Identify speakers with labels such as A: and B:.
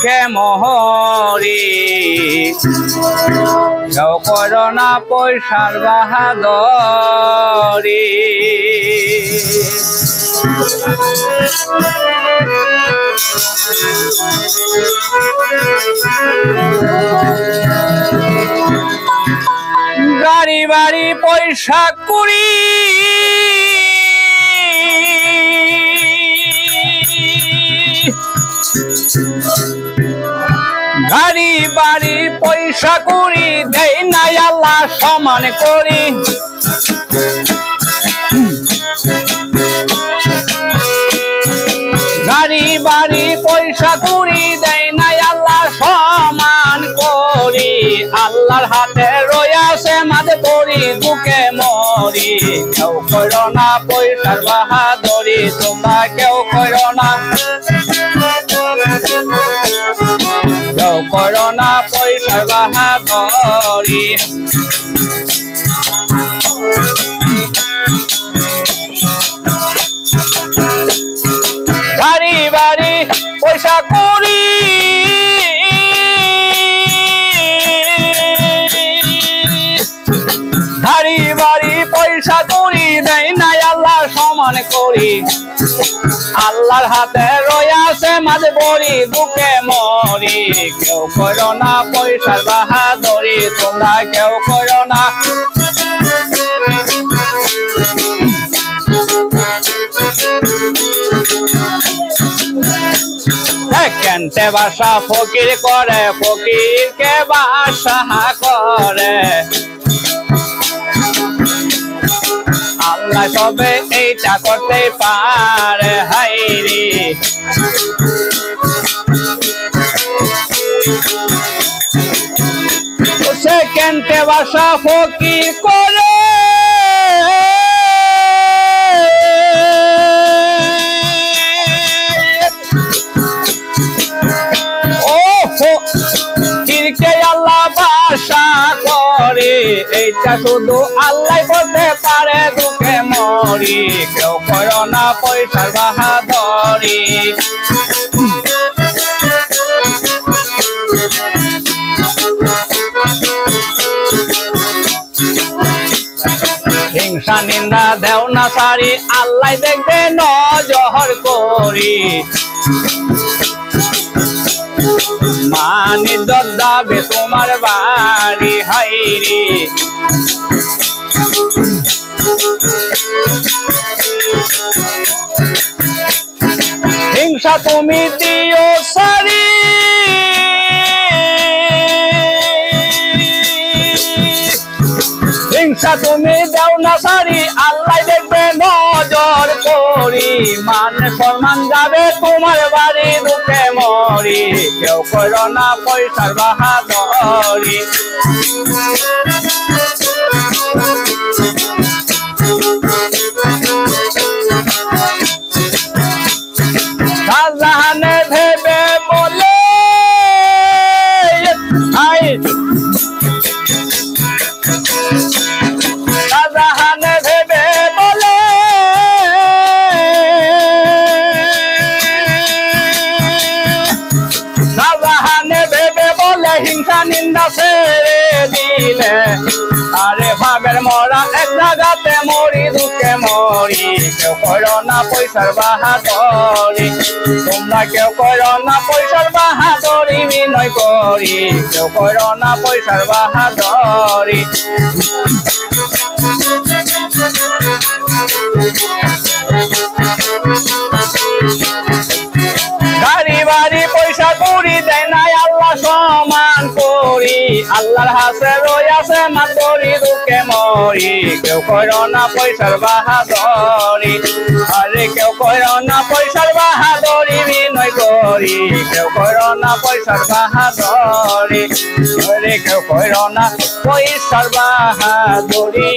A: দুঃখে মহরি কেউ করো না পয়সার বাহাদুরি গাড়ি বাড়ি পয়সা কুড়ি গাড়ি বাড়ি পয়সা কুড়ি দেই নাই আল্লাহ সমান করি গাড়ি বাড়ি পয়সা কুড়ি দেই নাই আল্লাহ সমান করি আল্লাহর হাতে রয়েছে মাঝে পড়ি বুকে মরি কেউ করো না পয়সার বাহাদুরি তোমরা কেউ করো না কেউ করো না পয়সার বাহাদুরি গাড়ি বাড়ি পয়সা কুড়ি গাড়ি বাড়ি পয়সা কুড়ি দেয় নাই আল্লাহ সমান করি আল্লাহর হাতে রয়েছে মাঝে পড়ি বুকে মরি কেউ করো না পয়সার বাহাদুরি তোমরা কেউ করো না কেনতে বাসা ফকির করে ফকিরকে বাসা করে আল্লাহ সবে এইটা করতে পারে হাইরি সে কেনতে বাসা ফকির করে আল্লাহ বাসা করে এইটা শুধু আল্লাহ করতে পারে দুঃখে মরি কেউ করো না পয়সার বাহাদুরি হিংসা নিন্দা দেও না সারি আল্লাহ দেখবে নজর করি মানি দাবে তোমার বাড়ি হাইরি হিংসা তুমি দিও সারি হিংসা তুমি দেও না সারি আল্লাহ দেখবে নজর করি মান সম্মান যাবে তোমার বাড়ি দুঃখে মরি কেউ করো না পয়সার বাহাদুরি শাহজাহানে ভেবে বলে শাহজাহানে ভেবে বলে শাহজাহানে ভেবে বলে হিংসা নিন্দা ছেড়ে দিলে আরে ভাবের মরা এক জায়গাতে মরি দুঃখে মরি কেউ করো না পয়সার বাহাদুরি তোমরা কেউ করো না পয়সার বাহাদুরি বিনয় করি কেউ করো না পয়সার বাহাদুরি গাড়ি বাড়ি পয়সা কুড়ি দেয় নাই আল্লাহ সমান করি আল্লাহর হাতে রয়েছে মাতরি দুঃখে মরি কেউ করো না পয়সার বাহাদুরি আরে কেউ করো না পয়সার বাহাদুরি বিনয় করি কেউ করো না পয়সার বাহাদুরি আরে কেউ করো না পয়সার বাহাদুরি